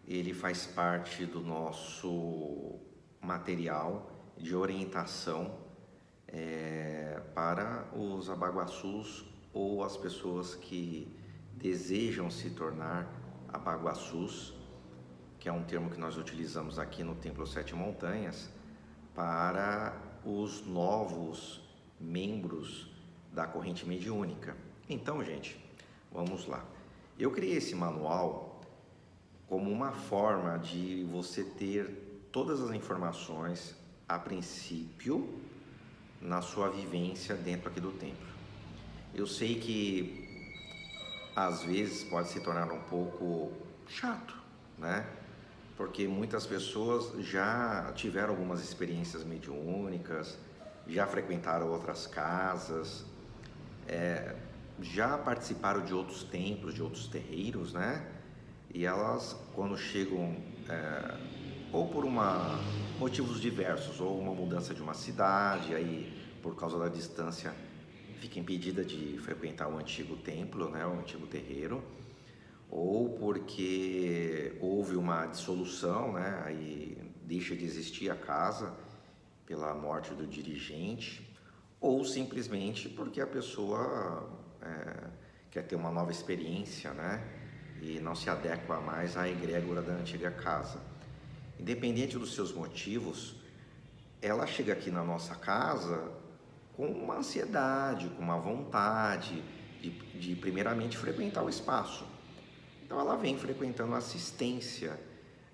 ele faz parte do nosso material de orientação para os abaguaçus ou as pessoas que desejam se tornar abaguaçus, que é um termo que nós utilizamos aqui no Templo Sete Montanhas, para os novos membros da corrente mediúnica. Então, gente, vamos lá. Eu criei esse manual como uma forma de você ter todas as informações, a princípio, na sua vivência dentro aqui do templo. Eu sei que às vezes pode se tornar um pouco chato, né? Porque muitas pessoas já tiveram algumas experiências mediúnicas, já frequentaram outras casas, já participaram de outros templos, de outros terreiros, né? E elas, quando chegam, ou por motivos diversos, ou uma mudança de uma cidade, aí por causa da distância fica impedida de frequentar o antigo templo, né? O antigo terreiro, ou porque houve uma dissolução, né? Aí deixa de existir a casa pela morte do dirigente, ou simplesmente porque a pessoa quer ter uma nova experiência, né? E não se adequa mais à egrégora da antiga casa. Independente dos seus motivos, ela chega aqui na nossa casa com uma ansiedade, com uma vontade de primeiramente frequentar o espaço. Então ela vem frequentando a assistência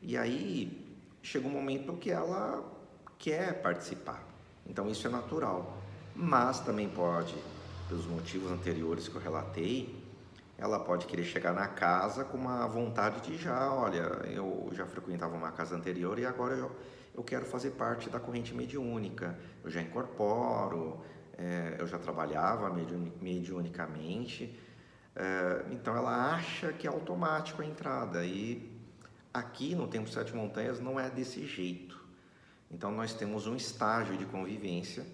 e aí chega um momento que ela quer participar. Então isso é natural, mas também pode, pelos motivos anteriores que eu relatei, ela pode querer chegar na casa com uma vontade de olha, eu já frequentava uma casa anterior e agora eu quero fazer parte da corrente mediúnica, eu já incorporo, eu já trabalhava mediunicamente, então ela acha que é automático a entrada e aqui no Templo Sete Montanhas não é desse jeito. Então nós temos um estágio de convivência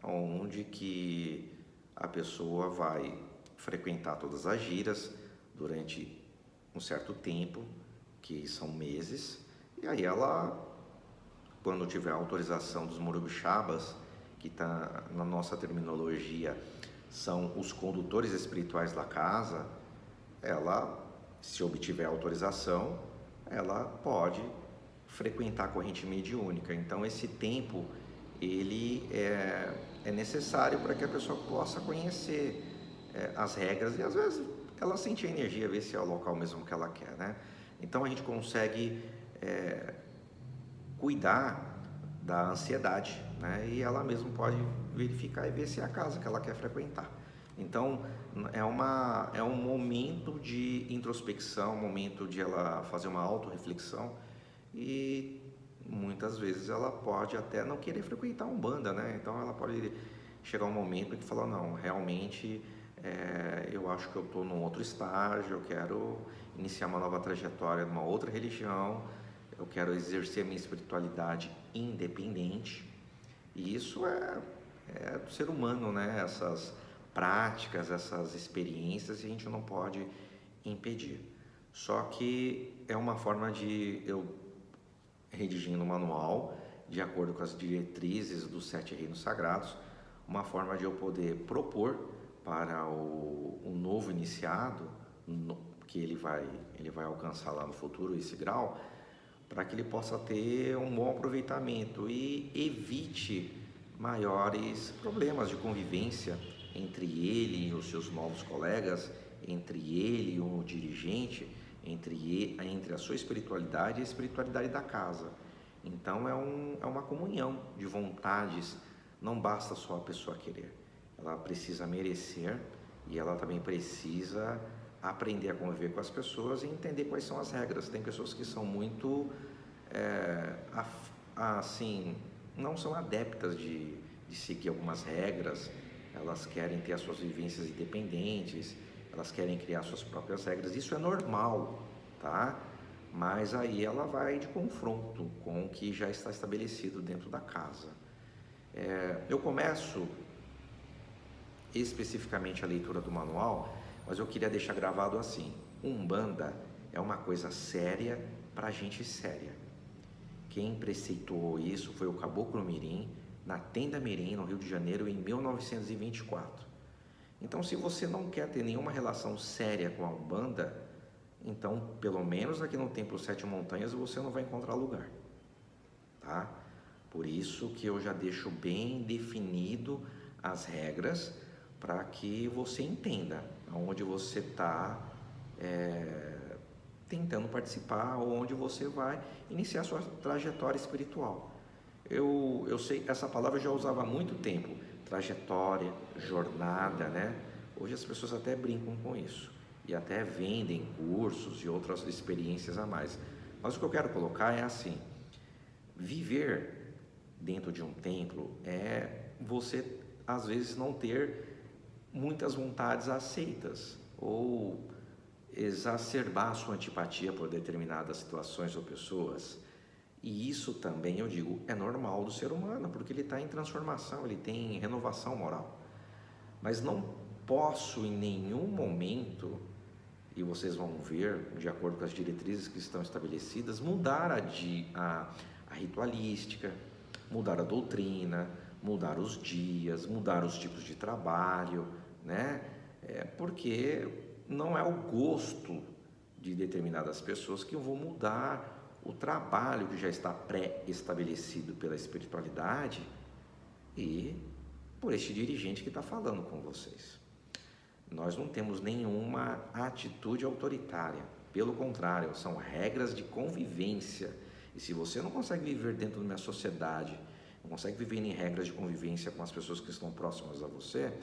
onde que a pessoa vai frequentar todas as giras durante um certo tempo, que são meses, e aí ela, quando tiver a autorização dos Morubixabas, que está na nossa terminologia, são os condutores espirituais da casa, ela, se obtiver autorização, ela pode frequentar a corrente mediúnica. Então esse tempo ele é necessário para que a pessoa possa conhecer as regras e às vezes ela sente a energia, ver se é o local mesmo que ela quer, né? Então a gente consegue cuidar da ansiedade, né? E ela mesmo pode verificar e ver se é a casa que ela quer frequentar. Então é um momento de introspecção, um momento de ela fazer uma autorreflexão e muitas vezes ela pode até não querer frequentar a Umbanda, né? Então ela pode chegar um momento em que fala, não, realmente eu acho que eu estou num outro estágio, eu quero iniciar uma nova trajetória numa outra religião, eu quero exercer minha espiritualidade independente. E isso é do ser humano, né? Essas práticas, essas experiências, a gente não pode impedir. Só que é uma forma de eu redigindo o manual de acordo com as diretrizes dos 7 reinos sagrados, uma forma de eu poder propor para o novo iniciado, que ele vai alcançar lá no futuro esse grau, para que ele possa ter um bom aproveitamento e evite maiores problemas de convivência entre ele e os seus novos colegas, entre ele e o dirigente, entre a sua espiritualidade e a espiritualidade da casa. Então é uma comunhão de vontades, não basta só a pessoa querer, ela precisa merecer e ela também precisa aprender a conviver com as pessoas e entender quais são as regras. Tem pessoas que são muito, assim, não são adeptas de seguir algumas regras, elas querem ter as suas vivências independentes, elas querem criar suas próprias regras, isso é normal, tá? Mas aí ela vai de confronto com o que já está estabelecido dentro da casa. Eu começo especificamente a leitura do manual, mas eu queria deixar gravado assim: Umbanda é uma coisa séria, para gente séria. Quem preceitou isso foi o Caboclo Mirim, na Tenda Mirim, no Rio de Janeiro, em 1924. Então, se você não quer ter nenhuma relação séria com a Umbanda, então, pelo menos aqui no Templo Sete Montanhas, você não vai encontrar lugar, tá? Por isso que eu já deixo bem definido as regras para que você entenda onde você está tentando participar ou onde você vai iniciar sua trajetória espiritual. Eu sei, essa palavra eu já usava há muito tempo, trajetória, jornada, né? Hoje as pessoas até brincam com isso e até vendem cursos e outras experiências a mais. Mas o que eu quero colocar é assim: viver dentro de um templo é você às vezes não ter muitas vontades aceitas ou exacerbar a sua antipatia por determinadas situações ou pessoas. E isso também, eu digo, é normal do ser humano, porque ele está em transformação, ele tem renovação moral. Mas não posso em nenhum momento, e vocês vão ver, de acordo com as diretrizes que estão estabelecidas, mudar a ritualística, mudar a doutrina, mudar os dias, mudar os tipos de trabalho, né? Porque não é o gosto de determinadas pessoas que eu vou mudar o trabalho que já está pré-estabelecido pela espiritualidade e por este dirigente que está falando com vocês. Nós não temos nenhuma atitude autoritária, pelo contrário, são regras de convivência. E se você não consegue viver dentro de uma sociedade, não consegue viver em regras de convivência com as pessoas que estão próximas a você,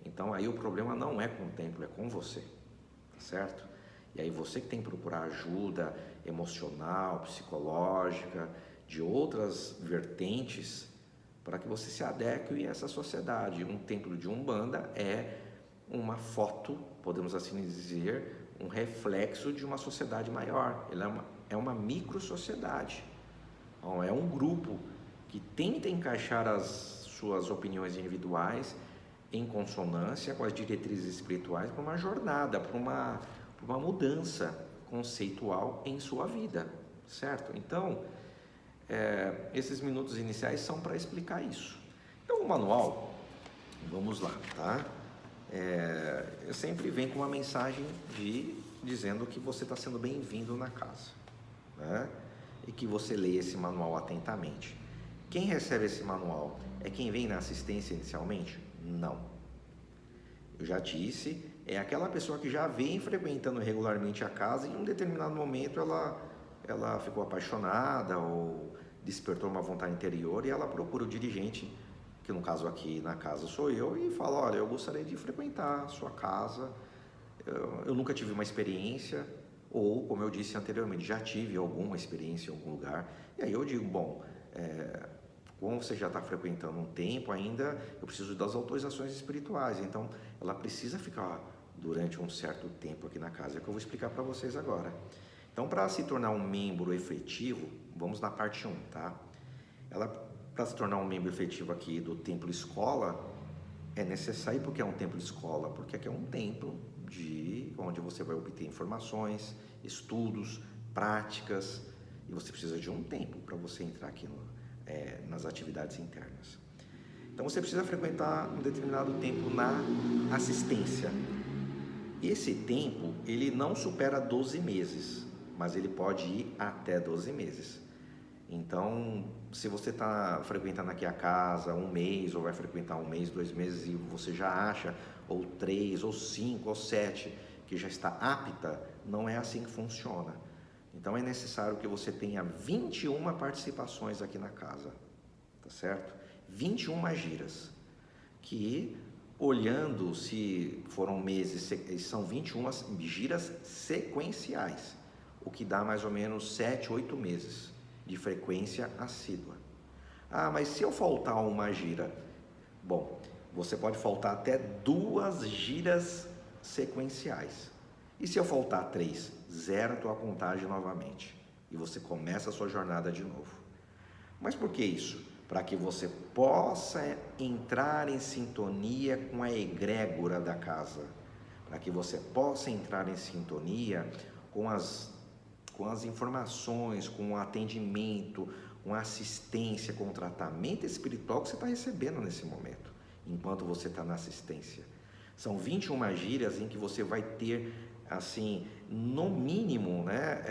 então aí o problema não é com o templo, é com você, tá certo? E aí você que tem que procurar ajuda emocional, psicológica, de outras vertentes, para que você se adeque a essa sociedade. Um templo de Umbanda é uma foto, podemos assim dizer, um reflexo de uma sociedade maior. Ela é uma micro-sociedade. Então, é um grupo que tenta encaixar as suas opiniões individuais em consonância com as diretrizes espirituais para uma jornada, para uma mudança conceitual em sua vida, certo? Então, esses minutos iniciais são para explicar isso. Então, o manual, vamos lá, tá? Eu sempre venho com uma mensagem dizendo que você está sendo bem-vindo na casa, né? E que você leia esse manual atentamente. Quem recebe esse manual é quem vem na assistência inicialmente? Não. Eu já disse, é aquela pessoa que já vem frequentando regularmente a casa e em um determinado momento ela ficou apaixonada ou despertou uma vontade interior e ela procura o dirigente, que no caso aqui na casa sou eu, e fala: olha, eu gostaria de frequentar a sua casa, eu nunca tive uma experiência, ou como eu disse anteriormente, já tive alguma experiência em algum lugar. E aí eu digo: bom, como você já está frequentando um tempo ainda, eu preciso das autorizações espirituais, então ela precisa ficar durante um certo tempo aqui na casa, que eu vou explicar para vocês agora. Então, para se tornar um membro efetivo, vamos na parte 1, tá? Para se tornar um membro efetivo aqui do Templo Escola, é necessário. Porque é um templo escola? Porque aqui é um templo onde você vai obter informações, estudos, práticas, e você precisa de um tempo para você entrar aqui nas atividades internas. Então você precisa frequentar um determinado tempo na assistência. Esse tempo, ele não supera 12 meses, mas ele pode ir até 12 meses. Então, se você está frequentando aqui a casa um mês, ou vai frequentar um mês, 2 meses, e você já acha, ou 3, ou 5, ou 7, que já está apta, não é assim que funciona. Então é necessário que você tenha 21 participações aqui na casa, tá certo? 21 giras, que olhando se foram meses, são 21 giras sequenciais, o que dá mais ou menos 7, 8 meses de frequência assídua. Ah, mas se eu faltar uma gira? Bom, você pode faltar até 2 giras sequenciais. E se eu faltar 3? Zera a tua contagem novamente. E você começa a sua jornada de novo. Mas por que isso? Para que você possa entrar em sintonia com a egrégora da casa. Para que você possa entrar em sintonia com com as informações, com o atendimento, com a assistência, com o tratamento espiritual que você está recebendo nesse momento, enquanto você está na assistência. São 21 gírias em que você vai ter, assim, no mínimo, né,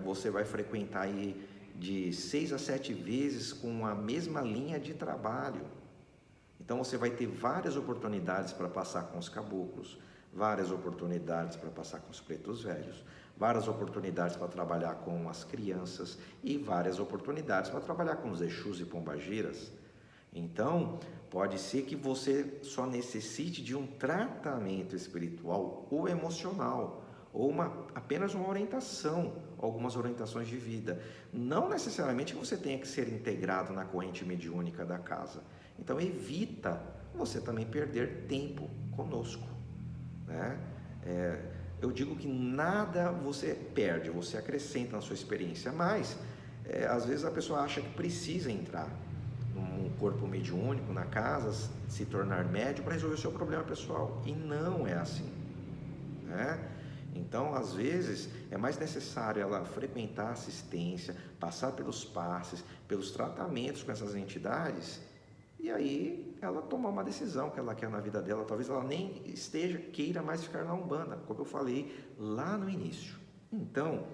você vai frequentar aí de 6 a 7 vezes com a mesma linha de trabalho. Então você vai ter várias oportunidades para passar com os caboclos, várias oportunidades para passar com os pretos velhos, várias oportunidades para trabalhar com as crianças e várias oportunidades para trabalhar com os Exus e Pombagiras. Então, pode ser que você só necessite de um tratamento espiritual ou emocional, ou apenas uma orientação, algumas orientações de vida. Não necessariamente você tenha que ser integrado na corrente mediúnica da casa. Então, evita você também perder tempo conosco, né? Eu digo que nada você perde, você acrescenta na sua experiência, mas às vezes a pessoa acha que precisa entrar num corpo mediúnico, na casa, se tornar médium para resolver o seu problema pessoal, e não é assim, né? Então, às vezes, é mais necessário ela frequentar a assistência, passar pelos passes, pelos tratamentos com essas entidades, e aí ela tomar uma decisão que ela quer na vida dela. Talvez ela nem queira mais ficar na Umbanda, como eu falei lá no início. Então,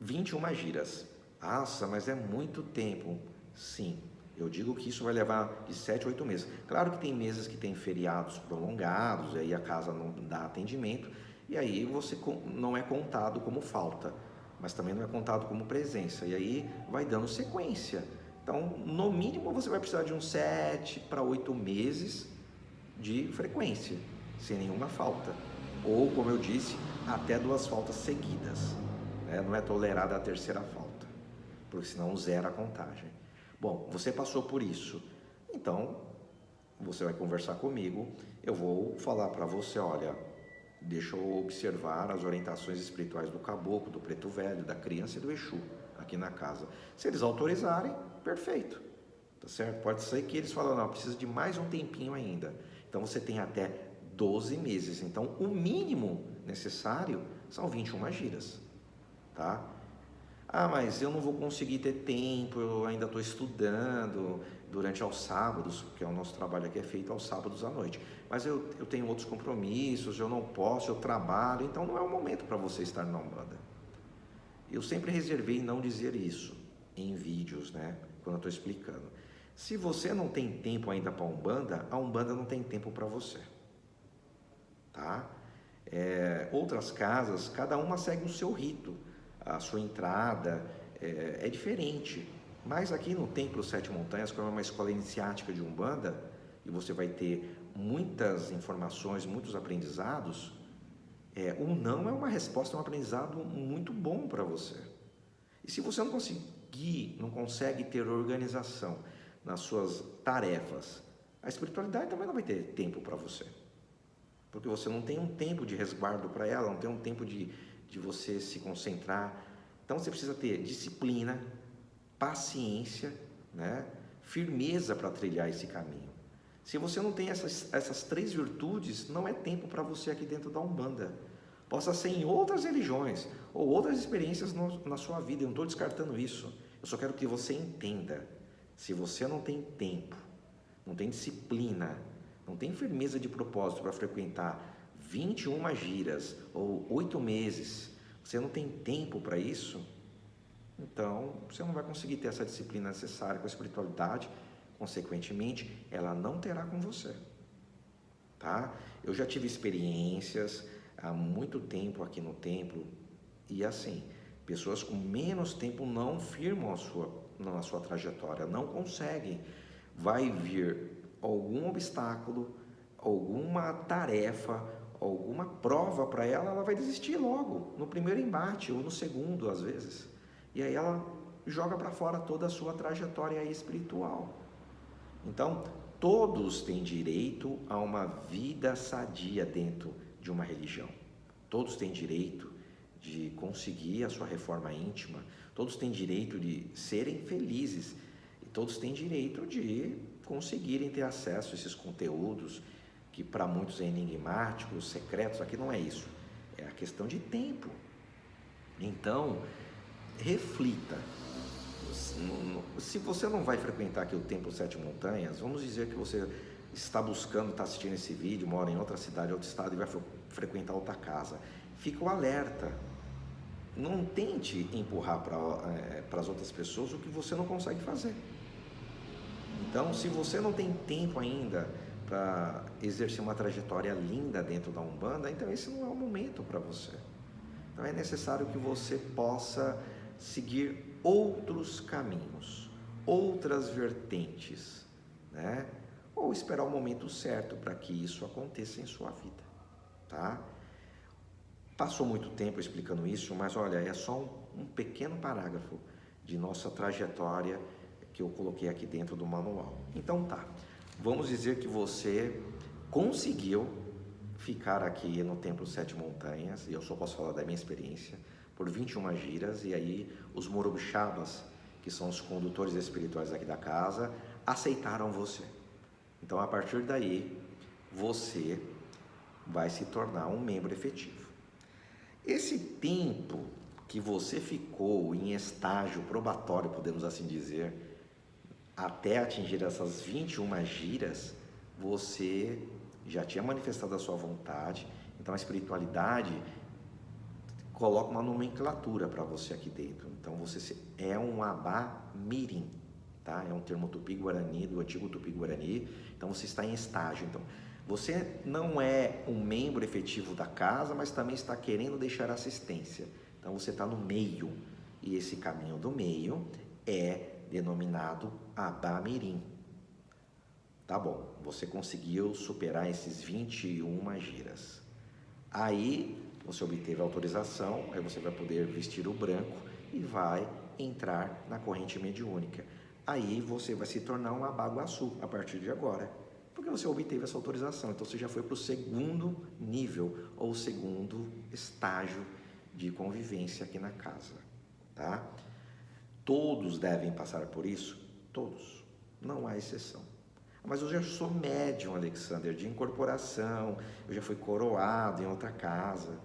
21 giras. Nossa, mas é muito tempo. Sim, eu digo que isso vai levar de 7 a 8 meses. Claro que tem meses que tem feriados prolongados, e aí a casa não dá atendimento, e aí você não é contado como falta, mas também não é contado como presença, e aí vai dando sequência. Então, no mínimo, você vai precisar de uns 7 para 8 meses de frequência, sem nenhuma falta. Ou, como eu disse, até 2 faltas seguidas, né? Não é tolerada a terceira falta, porque senão zera a contagem. Bom, você passou por isso, então você vai conversar comigo, eu vou falar para você, olha, deixa eu observar as orientações espirituais do caboclo, do preto velho, da criança e do Exu aqui na casa. Se eles autorizarem, perfeito, tá certo? Pode ser que eles falem, não, precisa de mais um tempinho ainda. Então você tem até 12 meses. Então o mínimo necessário são 21 giras, tá? Ah, mas eu não vou conseguir ter tempo, eu ainda estou estudando durante aos sábados, porque o nosso trabalho aqui é feito aos sábados à noite. Mas eu tenho outros compromissos, eu não posso, eu trabalho, então não é o momento para você estar na Umbanda. Eu sempre reservei não dizer isso em vídeos, né? Quando eu estou explicando. Se você não tem tempo ainda para a Umbanda não tem tempo para você, tá? Outras casas, cada uma segue o seu rito, a sua entrada é diferente. Mas aqui no Templo Sete Montanhas, como é uma escola iniciática de Umbanda, e você vai ter muitas informações, muitos aprendizados, o não é uma resposta, é um aprendizado muito bom para você. E se você não consegue ter organização nas suas tarefas, a espiritualidade também não vai ter tempo para você. Porque você não tem um tempo de resguardo para ela, não tem um tempo de você se concentrar. Então você precisa ter disciplina, paciência, né? Firmeza para trilhar esse caminho. Se você não tem essas 3 virtudes, não é tempo para você aqui dentro da Umbanda. Possa ser em outras religiões ou outras experiências na sua vida, eu não estou descartando isso. Eu só quero que você entenda, se você não tem tempo, não tem disciplina, não tem firmeza de propósito para frequentar 21 giras ou 8 meses, você não tem tempo para isso, então você não vai conseguir ter essa disciplina necessária com a espiritualidade, consequentemente, ela não terá com você, tá? Eu já tive experiências há muito tempo aqui no templo, e assim, pessoas com menos tempo não firmam na sua trajetória, não conseguem. Vai vir algum obstáculo, alguma tarefa, alguma prova para ela, ela vai desistir logo, no primeiro embate ou no segundo, às vezes. E aí ela joga para fora toda a sua trajetória espiritual. Então, todos têm direito a uma vida sadia dentro de uma religião. Todos têm direito de conseguir a sua reforma íntima, todos têm direito de serem felizes, e todos têm direito de conseguirem ter acesso a esses conteúdos que para muitos é enigmáticos, secretos. Aqui não é isso, é a questão de tempo. Então, reflita. Se você não vai frequentar aqui o Templo Sete Montanhas, vamos dizer que você está buscando, está assistindo esse vídeo, mora em outra cidade, outro estado e vai frequentar outra casa. Fica o alerta. Não tente empurrar para as outras pessoas o que você não consegue fazer. Então, se você não tem tempo ainda para exercer uma trajetória linda dentro da Umbanda, então esse não é o momento para você. Então é necessário que você possa seguir outros caminhos, outras vertentes, né? Ou esperar o momento certo para que isso aconteça em sua vida, tá? Passou muito tempo explicando isso, mas olha, é só um pequeno parágrafo de nossa trajetória que eu coloquei aqui dentro do manual. Então tá, vamos dizer que você conseguiu ficar aqui no Templo Sete Montanhas, e eu só posso falar da minha experiência, por 21 giras, e aí os Morubixabas, que são os condutores espirituais aqui da casa, aceitaram você. Então a partir daí, você vai se tornar um membro efetivo. Esse tempo que você ficou em estágio probatório, podemos assim dizer, até atingir essas 21 giras, você já tinha manifestado a sua vontade. Então a espiritualidade coloca uma nomenclatura para você aqui dentro. Então você é um Abá Mirim, tá? É um termo tupi-guarani, do antigo tupi-guarani. Então você está em estágio. Então você não é um membro efetivo da casa, mas também está querendo deixar assistência. Então você está no meio, e esse caminho do meio é denominado Abá Mirim. Tá bom, você conseguiu superar esses 21 giras. Aí você obteve a autorização, aí você vai poder vestir o branco e vai entrar na corrente mediúnica. Aí você vai se tornar um Abaguaçu a partir de agora, porque você obteve essa autorização. Então você já foi para o segundo nível ou segundo estágio de convivência aqui na casa, tá? Todos devem passar por isso? Todos, não há exceção. Mas eu já sou médium, Alexander, de incorporação, eu já fui coroado em outra casa.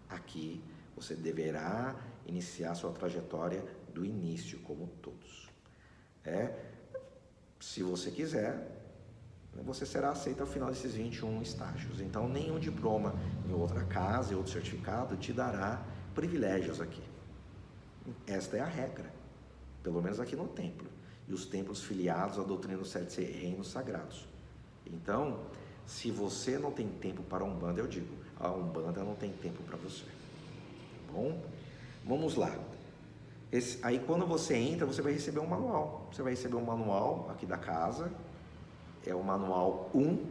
Aqui você deverá iniciar sua trajetória do início, como todos. Se você quiser, você será aceito ao final desses 21 estágios. Então, nenhum diploma em outra casa e outro certificado te dará privilégios aqui. Esta é a regra, pelo menos aqui no templo. E os templos filiados à doutrina dos 7 reinos sagrados. Então, se você não tem tempo para a Umbanda, eu digo, a Umbanda não tem tempo para você. Tá bom? Vamos lá. Aí quando você entra, você vai receber um manual. Você vai receber um manual aqui da casa. É o manual 1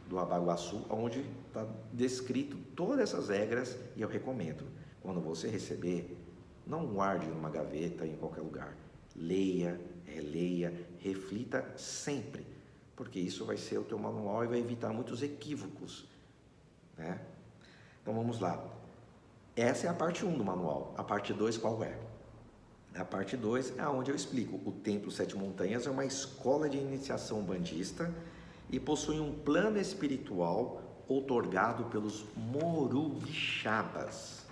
do Abaguaçu, onde está descrito todas essas regras, e eu recomendo, quando você receber, não guarde numa gaveta em qualquer lugar. Leia, releia, reflita sempre, porque isso vai ser o teu manual e vai evitar muitos equívocos, né? Então vamos lá. Essa é a parte 1 do manual. A parte 2 qual é? A parte 2 é onde eu explico. O Templo Sete Montanhas é uma escola de iniciação umbandista e possui um plano espiritual outorgado pelos Morubixabas.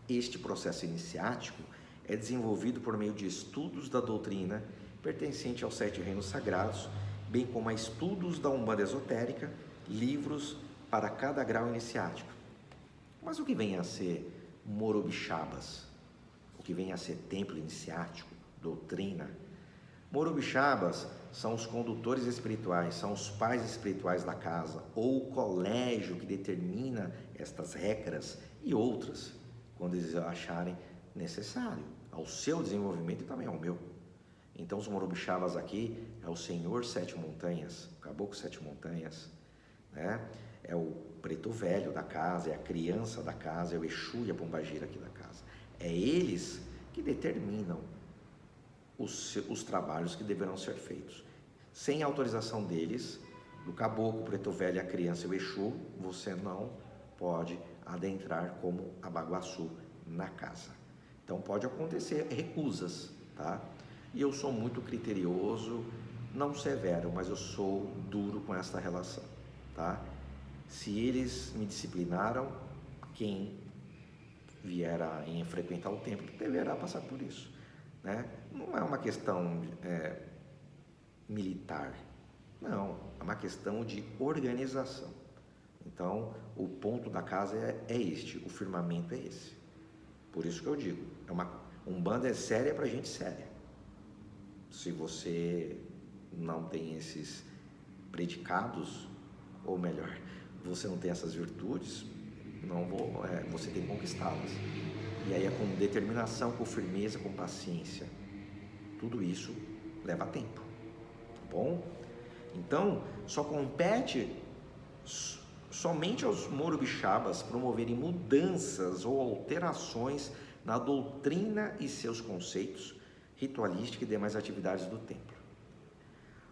Este processo iniciático é desenvolvido por meio de estudos da doutrina pertencente aos 7 reinos sagrados, bem como a estudos da Umbanda esotérica, livros para cada grau iniciático. Mas o que vem a ser Morubixabas? O que vem a ser templo iniciático, doutrina? Morubixabas são os condutores espirituais, são os pais espirituais da casa, ou o colégio que determina estas regras e outras, quando eles acharem necessário, ao seu desenvolvimento e também ao meu. Então os Morubixabas aqui é o Senhor Sete Montanhas, o Caboclo Sete Montanhas, né? É o preto velho da casa, é a criança da casa, é o Exu e a Pombagira aqui da casa. É eles que determinam os trabalhos que deverão ser feitos. Sem a autorização deles, do caboclo, preto velho, a criança e o Exu, você não pode adentrar como Abaguaçu na casa. Então pode acontecer recusas, tá? E eu sou muito criterioso, não severo, mas eu sou duro com esta relação, tá? Se eles me disciplinaram, quem vier em frequentar o templo deverá passar por isso, né? Não é uma questão militar, não, é uma questão de organização. Então, o ponto da casa é este, o firmamento é esse. Por isso que eu digo, Umbanda é séria para gente séria. Se você não tem esses predicados, ou melhor, você não tem essas virtudes, você tem que conquistá-las. E aí é com determinação, com firmeza, com paciência. Tudo isso leva tempo, tá bom? Então, só compete somente aos morubixabas promoverem mudanças ou alterações na doutrina e seus conceitos, ritualística e demais atividades do templo.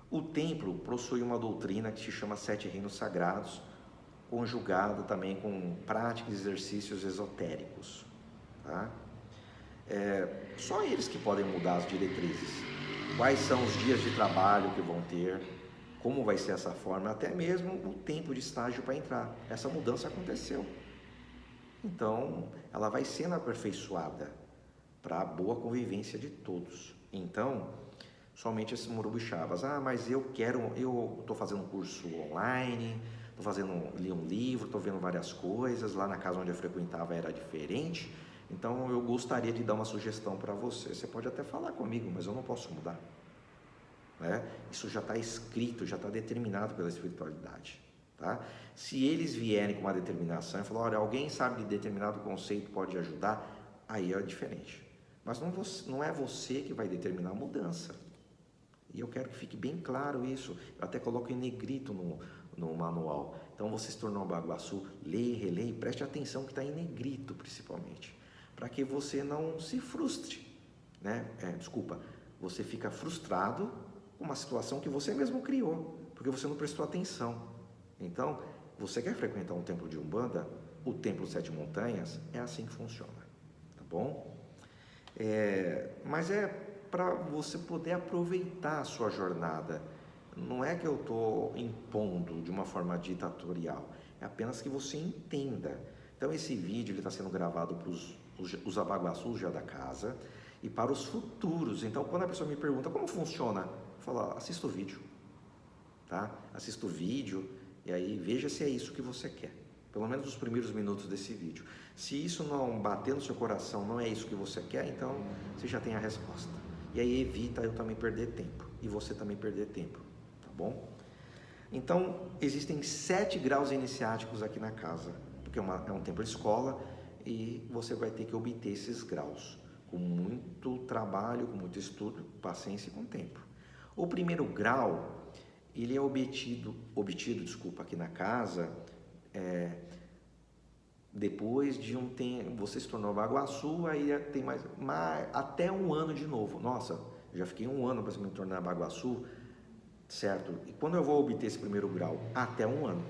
O templo possui uma doutrina que se chama Sete Reinos Sagrados, conjugado também com práticas e exercícios esotéricos, tá? Só eles que podem mudar as diretrizes. Quais são os dias de trabalho que vão ter, como vai ser essa forma, até mesmo o tempo de estágio para entrar. Essa mudança aconteceu. Então, ela vai sendo aperfeiçoada para a boa convivência de todos. Então, somente esses morubixabas, mas eu estou fazendo um curso online, li um livro, estou vendo várias coisas, lá na casa onde eu frequentava era diferente, então eu gostaria de dar uma sugestão para você. Você pode até falar comigo, mas eu não posso mudar, né? Isso já está escrito, já está determinado pela espiritualidade, tá? Se eles vierem com uma determinação e falar, olha, alguém sabe de determinado conceito, pode ajudar, aí é diferente. Mas não é você que vai determinar a mudança. E eu quero que fique bem claro isso. Eu até coloco em negrito no manual. Então, você se tornou um baguaçu, leia, releia, preste atenção que está em negrito, principalmente, para que você não se frustre, né? Você fica frustrado com uma situação que você mesmo criou, porque você não prestou atenção. Então, você quer frequentar um templo de Umbanda? O Templo Sete Montanhas é assim que funciona, tá bom? Mas é para você poder aproveitar a sua jornada. Não é que eu estou impondo de uma forma ditatorial, é apenas que você entenda. Então esse vídeo está sendo gravado para os abaguaçus já da casa e para os futuros. Então quando a pessoa me pergunta como funciona, eu falo, assista o vídeo, tá? Assista o vídeo e aí veja se é isso que você quer. Pelo menos os primeiros minutos desse vídeo. Se isso não bater no seu coração, não é isso que você quer, então você já tem a resposta. E aí evita eu também perder tempo e você também perder tempo, tá bom? Então, existem 7 graus iniciáticos aqui na casa, porque é um templo escola e você vai ter que obter esses graus com muito trabalho, com muito estudo, paciência e com tempo. O primeiro grau, ele é obtido aqui na casa, depois de um tempo, você se tornou baguaçu, aí tem mais até um ano de novo. Nossa, já fiquei um ano para me tornar baguaçu, certo? E quando eu vou obter esse primeiro grau? Até um ano,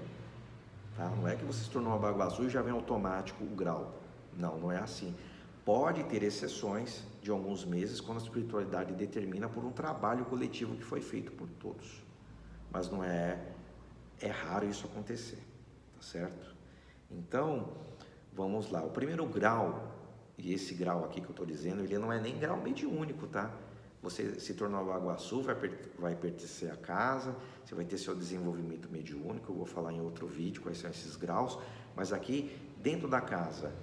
tá? Não é que você se tornou uma baguaçu e já vem automático o grau. Não é assim. Pode ter exceções de alguns meses quando a espiritualidade determina por um trabalho coletivo que foi feito por todos. Mas não é raro isso acontecer, tá certo? Então, vamos lá. O primeiro grau, e esse grau aqui que eu estou dizendo, ele não é nem grau mediúnico, tá? Você se tornar baguaçu, vai pertencer à casa, você vai ter seu desenvolvimento mediúnico, eu vou falar em outro vídeo quais são esses graus, mas aqui, dentro da casa,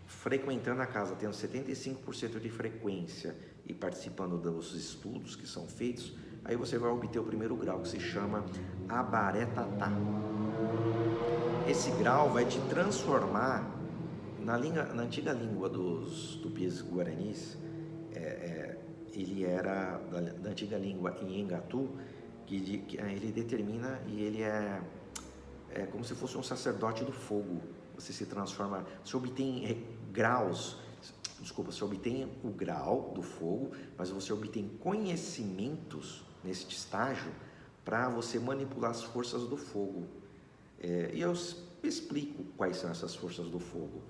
frequentando a casa, tendo 75% de frequência e participando dos estudos que são feitos, aí você vai obter o primeiro grau, que se chama Abaretatá. Esse grau vai te transformar na antiga língua dos tupis guaranis. Ele era da antiga língua Nhengatu, que ele determina, e ele é como se fosse um sacerdote do fogo. Você se transforma, você obtém graus, você obtém o grau do fogo, mas você obtém conhecimentos neste estágio para você manipular as forças do fogo. E eu explico quais são essas forças do fogo.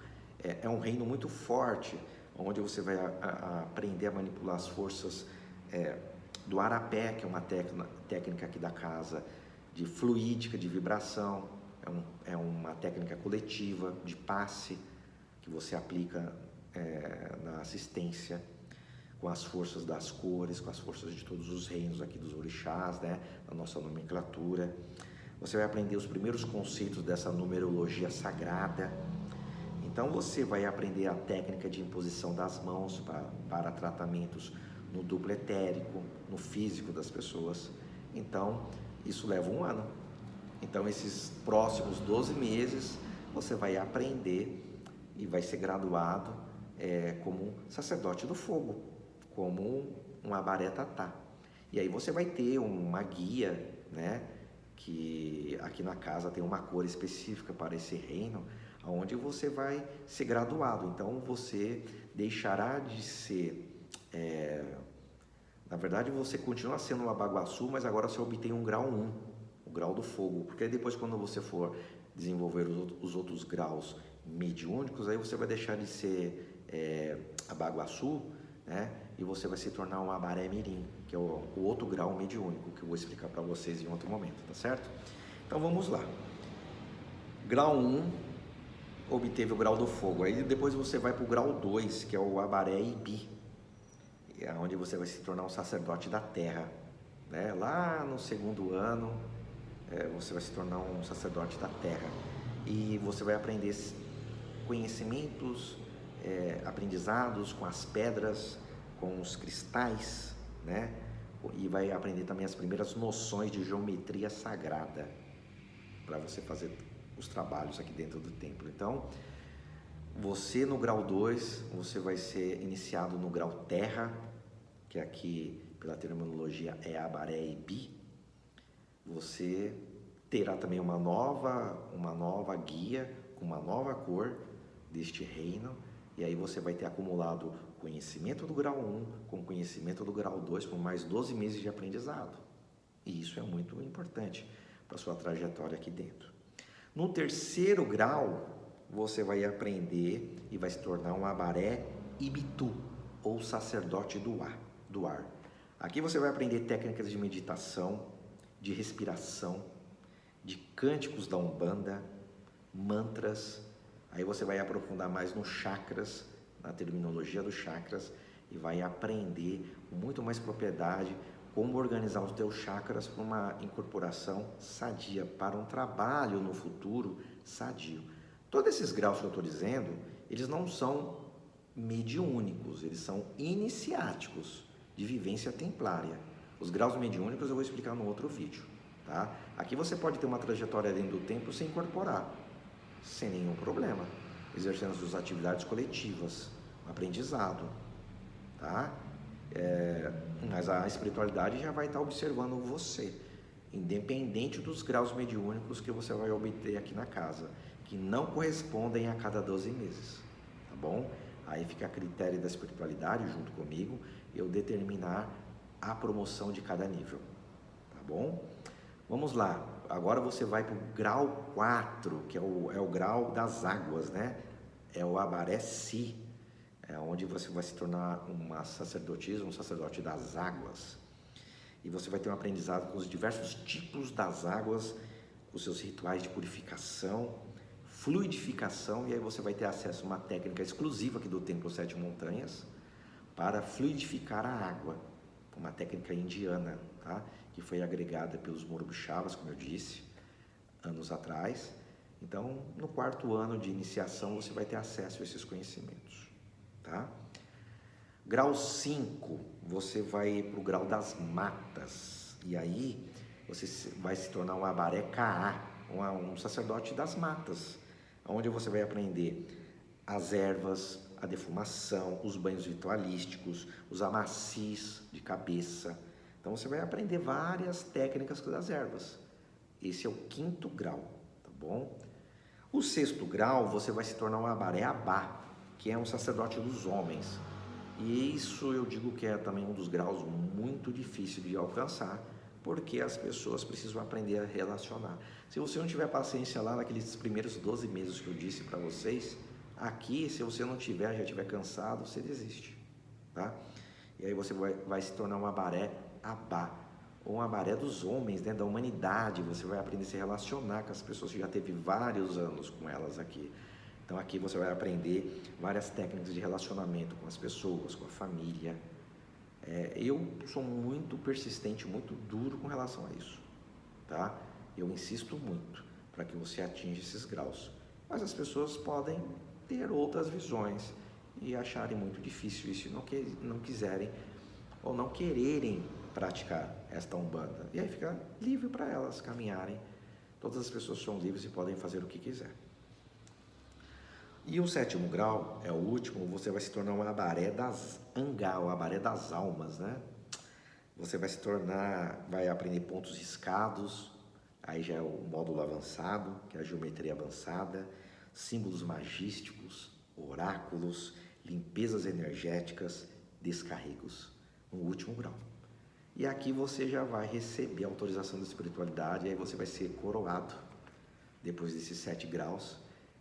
É um reino muito forte, onde você vai aprender a manipular as forças do arapé, que é uma técnica aqui da casa, de fluídica, de vibração, é uma técnica coletiva, de passe, que você aplica na assistência com as forças das cores, com as forças de todos os reinos aqui dos orixás, né, na nossa nomenclatura. Você vai aprender os primeiros conceitos dessa numerologia sagrada. Então você vai aprender a técnica de imposição das mãos para tratamentos no duplo etérico, no físico das pessoas. Então isso leva um ano. Então esses próximos 12 meses você vai aprender e vai ser graduado como sacerdote do fogo, como um abaré tatá. E aí você vai ter uma guia, né, que aqui na casa tem uma cor específica para esse reino, onde você vai ser graduado. Então você deixará de ser, na verdade você continua sendo um abaguaçu, mas agora você obtém um grau 1, o grau do fogo, porque depois quando você for desenvolver os outros graus mediúnicos, aí você vai deixar de ser abaguaçu, né? E você vai se tornar um abaré mirim, que é o outro grau mediúnico, que eu vou explicar para vocês em outro momento, tá certo? Então vamos lá. Grau 1, obteve o grau do fogo. Aí depois você vai para o grau 2, que é o abaré ibi, onde você vai se tornar um sacerdote da terra, né? Lá no segundo ano, você vai se tornar um sacerdote da terra. E você vai aprender conhecimentos, aprendizados com as pedras, com os cristais, né? E vai aprender também as primeiras noções de geometria sagrada para você fazer os trabalhos aqui dentro do templo. Então, você no grau 2, você vai ser iniciado no grau terra, que aqui pela terminologia é abaré ibi. Você terá também uma nova guia com uma nova cor deste reino, e aí você vai ter acumulado conhecimento do grau 1 com conhecimento do grau 2 com mais 12 meses de aprendizado. E isso é muito importante para a sua trajetória aqui dentro. No terceiro grau, você vai aprender e vai se tornar um abaré ibitu, ou sacerdote do ar. Aqui você vai aprender técnicas de meditação, de respiração, de cânticos da Umbanda, mantras. Aí você vai aprofundar mais nos chakras, na terminologia dos chakras, e vai aprender com muito mais propriedade como organizar os teus chakras para uma incorporação sadia, para um trabalho no futuro sadio. Todos esses graus que eu estou dizendo, eles não são mediúnicos, eles são iniciáticos de vivência templária. Os graus mediúnicos eu vou explicar no outro vídeo, tá? Aqui você pode ter uma trajetória dentro do templo sem incorporar, sem nenhum problema, exercendo as suas atividades coletivas, aprendizado, tá? Mas a espiritualidade já vai estar observando você, independente dos graus mediúnicos que você vai obter aqui na casa, que não correspondem a cada 12 meses, tá bom? Aí fica a critério da espiritualidade, junto comigo, eu determinar a promoção de cada nível, tá bom? Vamos lá, agora você vai para o grau 4, que é o grau das águas, né? É o abaré si, onde você vai se tornar um sacerdote das águas. E você vai ter um aprendizado com os diversos tipos das águas, com seus rituais de purificação, fluidificação, e aí você vai ter acesso a uma técnica exclusiva aqui do Templo Sete Montanhas para fluidificar a água, uma técnica indiana, tá? Que foi agregada pelos Morubixavas, como eu disse, anos atrás. Então, no quarto ano de iniciação, você vai ter acesso a esses conhecimentos, tá? Grau 5, você vai para o grau das matas, e aí você vai se tornar um abaré Kaá, um sacerdote das matas, onde você vai aprender as ervas, a defumação, os banhos ritualísticos, os amacis de cabeça. Então você vai aprender várias técnicas das ervas. Esse é o 5º grau, tá bom? O 6º grau, você vai se tornar um abaré Abá, que é um sacerdote dos homens. E isso eu digo que é também um dos graus muito difícil de alcançar, porque as pessoas precisam aprender a relacionar. Se você não tiver paciência lá naqueles primeiros 12 meses que eu disse para vocês, aqui, se você não tiver, já estiver cansado, você desiste, tá? E aí você vai se tornar um abaré Abá, ou um abaré dos homens, né, da humanidade. Você vai aprender a se relacionar com as pessoas, que já teve vários anos com elas aqui. Então aqui você vai aprender várias técnicas de relacionamento com as pessoas, com a família. Eu sou muito persistente, muito duro com relação a isso, tá? Eu insisto muito para que você atinja esses graus. Mas as pessoas podem ter outras visões e acharem muito difícil isso e não quiserem ou não quererem praticar esta Umbanda. E aí fica livre para elas caminharem. Todas as pessoas são livres e podem fazer o que quiser. E o 7º grau, é o último, você vai se tornar um abaré das Angá, o abaré das almas, né? Você vai se tornar, vai aprender pontos riscados, aí já é o módulo avançado, que é a geometria avançada, símbolos magísticos, oráculos, limpezas energéticas, descarregos, no último grau. E aqui você já vai receber a autorização da espiritualidade, e aí você vai ser coroado depois desses 7 graus,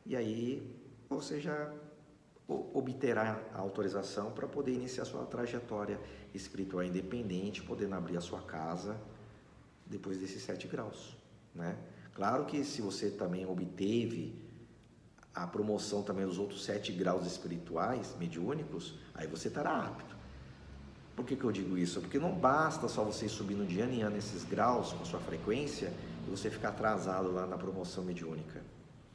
e aí você já obterá a autorização para poder iniciar sua trajetória espiritual independente, podendo abrir a sua casa depois desses 7 graus, né? Claro que se você também obteve a promoção também dos outros 7 graus espirituais, mediúnicos, aí você estará apto. Por que eu digo isso? Porque não basta só você ir subindo de ano em ano esses graus com sua frequência e você ficar atrasado lá na promoção mediúnica,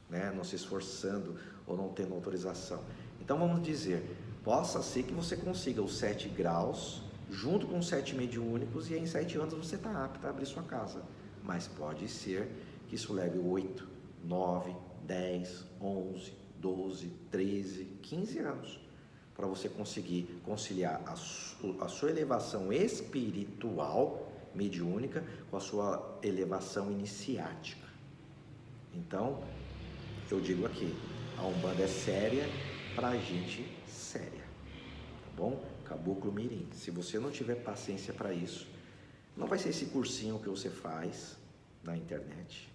né? Não se esforçando ou não tendo autorização. Então vamos dizer, possa ser que você consiga os 7 graus junto com os 7 mediúnicos e em 7 anos você está apto a abrir sua casa. Mas pode ser que isso leve 8, 9, 10, 11, 12, 13, 15 anos para você conseguir conciliar a sua elevação espiritual mediúnica com a sua elevação iniciática. Então, eu digo aqui, a Umbanda é séria para gente séria, tá bom? Caboclo Mirim, se você não tiver paciência para isso, não vai ser esse cursinho que você faz na internet,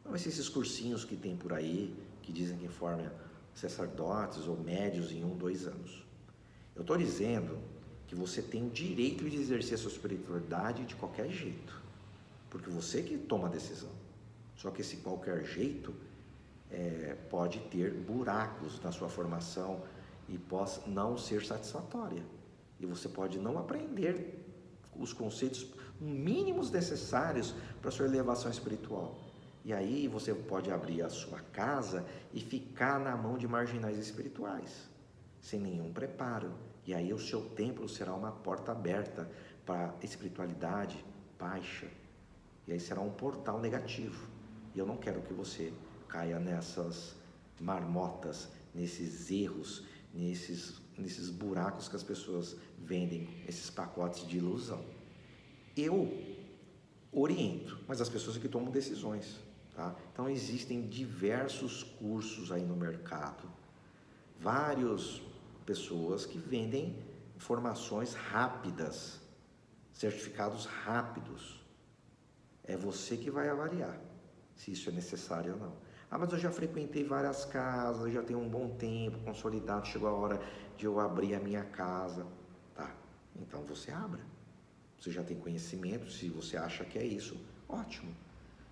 não vai ser esses cursinhos que tem por aí, que dizem que formam sacerdotes ou médios em 1, 2 anos. Eu estou dizendo que você tem o direito de exercer a sua espiritualidade de qualquer jeito, porque você que toma a decisão. Só que esse qualquer jeito pode ter buracos na sua formação e pode não ser satisfatória. E você pode não aprender os conceitos mínimos necessários para a sua elevação espiritual. E aí você pode abrir a sua casa e ficar na mão de marginais espirituais, sem nenhum preparo. E aí o seu templo será uma porta aberta para a espiritualidade baixa. E aí será um portal negativo. E eu não quero que você caia nessas marmotas, nesses erros, nesses buracos que as pessoas vendem, esses pacotes de ilusão. Eu oriento, mas as pessoas é que tomam decisões, tá? Então existem diversos cursos aí no mercado, várias pessoas que vendem formações rápidas, certificados rápidos. É você que vai avaliar se isso é necessário ou não. Ah, mas eu já frequentei várias casas, já tenho um bom tempo consolidado, chegou a hora de eu abrir a minha casa. Tá, então você abra. Você já tem conhecimento, se você acha que é isso, ótimo.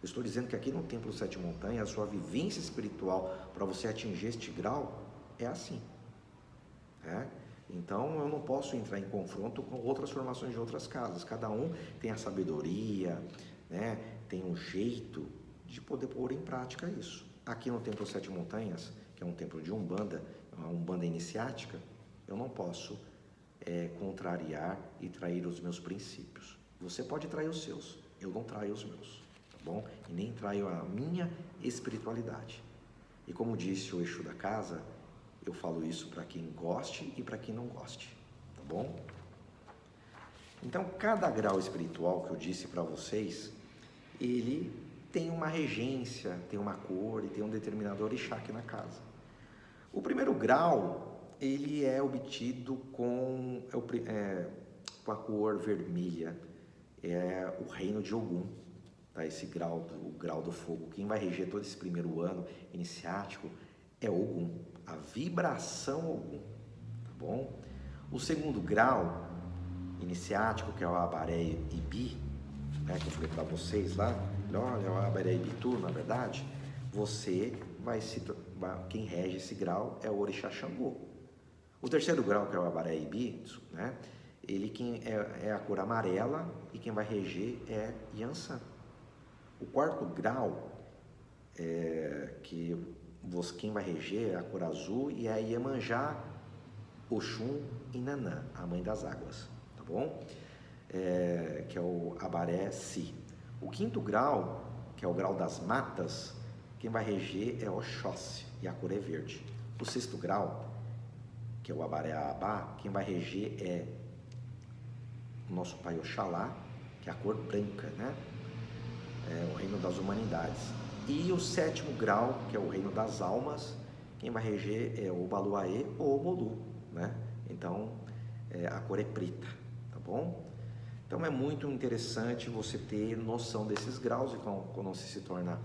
Eu estou dizendo que aqui no Templo Sete Montanhas, a sua vivência espiritual para você atingir este grau é assim. Então eu não posso entrar em confronto com outras formações de outras casas. Cada um tem a sabedoria, né? Tem um jeito de poder pôr em prática isso. Aqui no Templo Sete Montanhas, que é um templo de Umbanda, uma Umbanda iniciática, eu não posso contrariar e trair os meus princípios. Você pode trair os seus, eu não traio os meus, tá bom? E nem traio a minha espiritualidade. E como disse o Exu da casa, eu falo isso para quem goste e para quem não goste, tá bom? Então, cada grau espiritual que eu disse para vocês, ele tem uma regência, tem uma cor e tem um determinado orixá aqui na casa. O primeiro grau, ele é obtido com a cor vermelha, é o reino de Ogum, tá? Esse grau, o grau do fogo. Quem vai reger todo esse primeiro ano iniciático é Ogum, a vibração Ogum, tá bom? O segundo grau iniciático, que é o Abaré Ibi, né, que eu falei para vocês lá, olha, o Abaré Ibitu, na verdade, você quem rege esse grau é o Orixá Xangô. O terceiro grau, que é o Abaré Ibi, né? Ele é a cor amarela e quem vai reger é Yansan. O quarto grau, quem vai reger é a cor azul e é a Iemanjá, Oxum e Nanã, a mãe das águas, tá bom? Que é o Abaré Si. O quinto grau, que é o grau das matas, quem vai reger é Oxóssi e a cor é verde. O sexto grau, que é o Abaré Abá, quem vai reger é o nosso pai Oxalá, que é a cor branca, né? É o reino das humanidades. E o sétimo grau, que é o reino das almas, quem vai reger é o Baluaê ou o Bolu, né? Então, a cor é preta, tá bom? Então é muito interessante você ter noção desses graus, e quando você se torna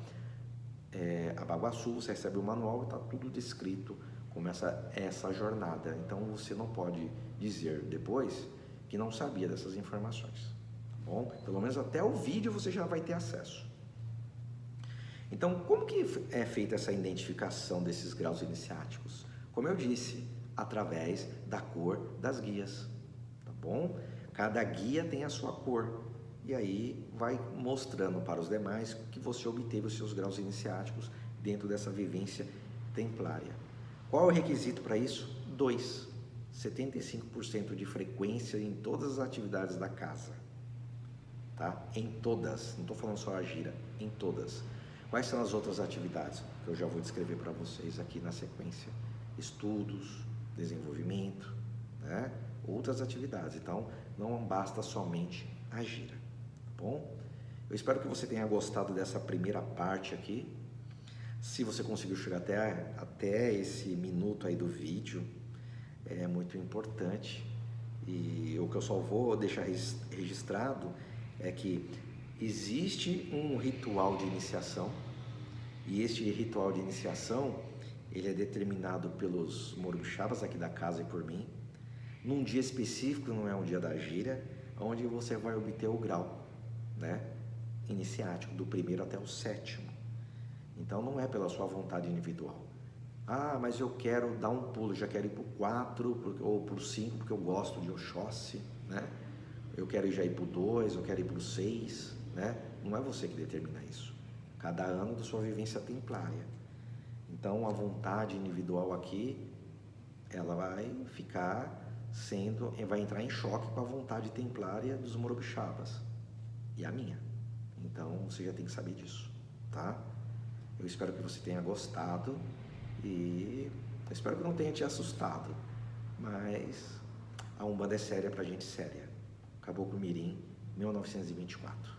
Abaguaçu, você recebe o manual e está tudo descrito como essa jornada. Então você não pode dizer depois que não sabia dessas informações, tá bom? Pelo menos até o vídeo você já vai ter acesso. Então, como que é feita essa identificação desses graus iniciáticos? Como eu disse, através da cor das guias, tá bom? Cada guia tem a sua cor, e aí vai mostrando para os demais que você obteve os seus graus iniciáticos dentro dessa vivência templária. Qual é o requisito para isso? 2. 75% de frequência em todas as atividades da casa, tá? Em todas, não estou falando só a gira, em todas. Quais são as outras atividades que eu já vou descrever para vocês aqui na sequência? Estudos, desenvolvimento, né? Outras atividades. Então, não basta somente a gira, tá bom? Eu espero que você tenha gostado dessa primeira parte aqui. Se você conseguiu chegar até esse minuto aí do vídeo, é muito importante. E o que eu só vou deixar registrado é que existe um ritual de iniciação, e este ritual de iniciação, ele é determinado pelos Morubixabas aqui da casa e por mim, num dia específico, não é um dia da gira, onde você vai obter o grau, né, iniciático, do primeiro até o sétimo. Então não é pela sua vontade individual. Ah, mas eu quero dar um pulo, já quero ir para o 4 ou para o 5, porque eu gosto de Oxóssi, né? Eu quero já ir para o 2, eu quero ir para o 6, né? Não é você que determina isso. Cada ano da sua vivência templária. Então a vontade individual aqui, ela vai vai entrar em choque com a vontade templária dos Morubixabas e a minha. Então você já tem que saber disso, tá? Eu espero que você tenha gostado e eu espero que não tenha te assustado, mas a Umbanda é séria pra gente séria. Caboclo Mirim, 1924.